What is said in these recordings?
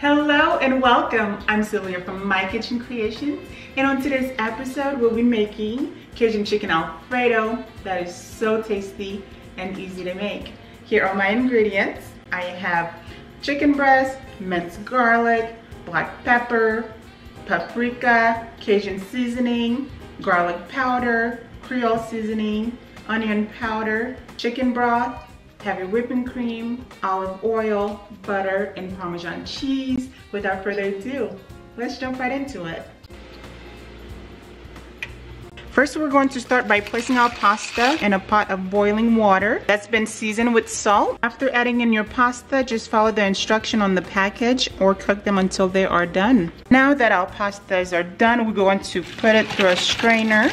Hello and welcome. I'm Sylvia from My Kitchen Creations, and on today's episode we'll be making Cajun Chicken Alfredo that is so tasty and easy to make. Here are my ingredients. I have chicken breast, minced garlic, black pepper, paprika, Cajun seasoning, garlic powder, creole seasoning, onion powder, chicken broth, heavy whipping cream, olive oil, butter, and Parmesan cheese. Without further ado, let's jump right into it. First, we're going to start by placing our pasta in a pot of boiling water that's been seasoned with salt. After adding in your pasta, just follow the instruction on the package or cook them until they are done. Now that our pastas are done, we're going to put it through a strainer.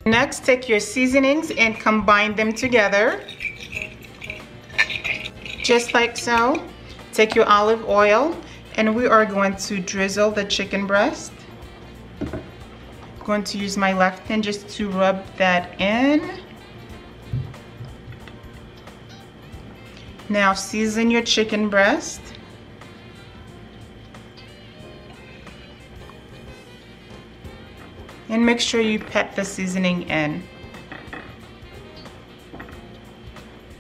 Next, take your seasonings and combine them together. Just like so. Take your olive oil and we are going to drizzle the chicken breast. I'm going to use my left hand just to rub that in. Now season your chicken breast. And make sure you pat the seasoning in.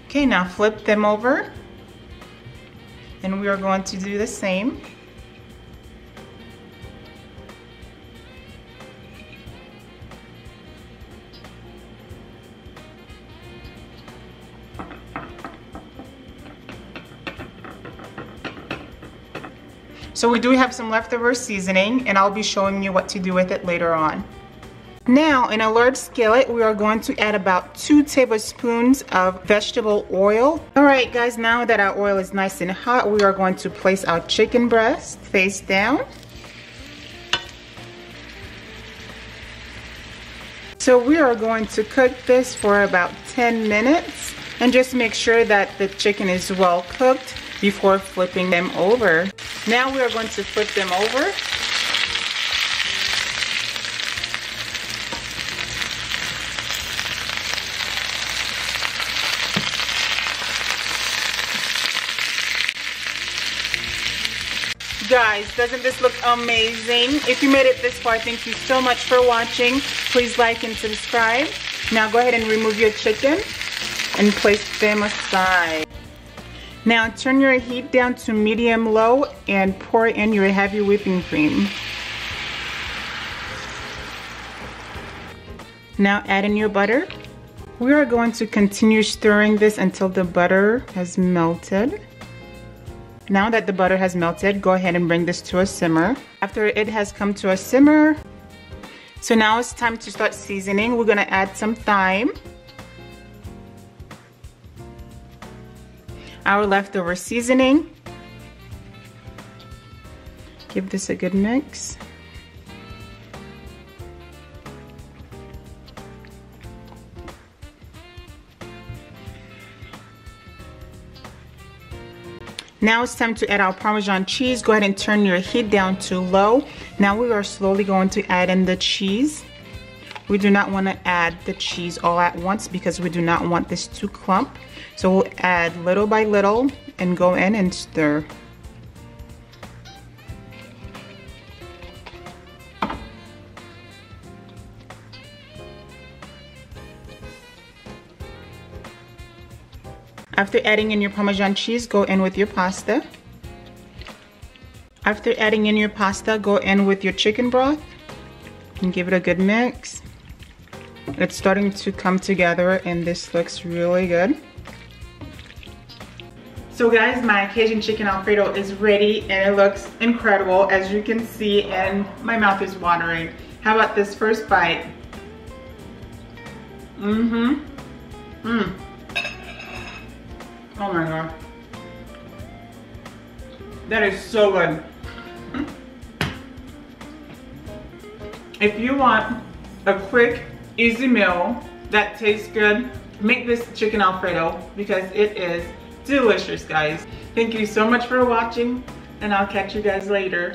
Okay, now flip them over. And we are going to do the same. So we do have some leftover seasoning, and I'll be showing you what to do with it later on. Now, in a large skillet, we are going to add about 2 tablespoons of vegetable oil. All right, guys, now that our oil is nice and hot, we are going to place our chicken breast face down. So we are going to cook this for about 10 minutes, and just make sure that the chicken is well cooked before flipping them over. Now we are going to flip them over. Guys, doesn't this look amazing? If you made it this far, thank you so much for watching. Please like and subscribe. Now go ahead and remove your chicken and place them aside. Now turn your heat down to medium-low and pour in your heavy whipping cream. Now add in your butter. We are going to continue stirring this until the butter has melted. Now that the butter has melted, go ahead and bring this to a simmer. After it has come to a simmer, so now it's time to start seasoning. We're gonna add some thyme, our leftover seasoning. Give this a good mix. Now it's time to add our Parmesan cheese. Go ahead and turn your heat down to low. Now we are slowly going to add in the cheese. We do not want to add the cheese all at once because we do not want this to clump. So we'll add little by little and go in and stir. After adding in your Parmesan cheese, go in with your pasta. After adding in your pasta, go in with your chicken broth and give it a good mix. It's starting to come together and this looks really good. So guys, my Cajun Chicken Alfredo is ready and it looks incredible, as you can see, and my mouth is watering. How about this first bite? Oh my god. That is so good. If you want a quick, easy meal that tastes good, make this chicken Alfredo because it is delicious, guys. Thank you so much for watching, and I'll catch you guys later.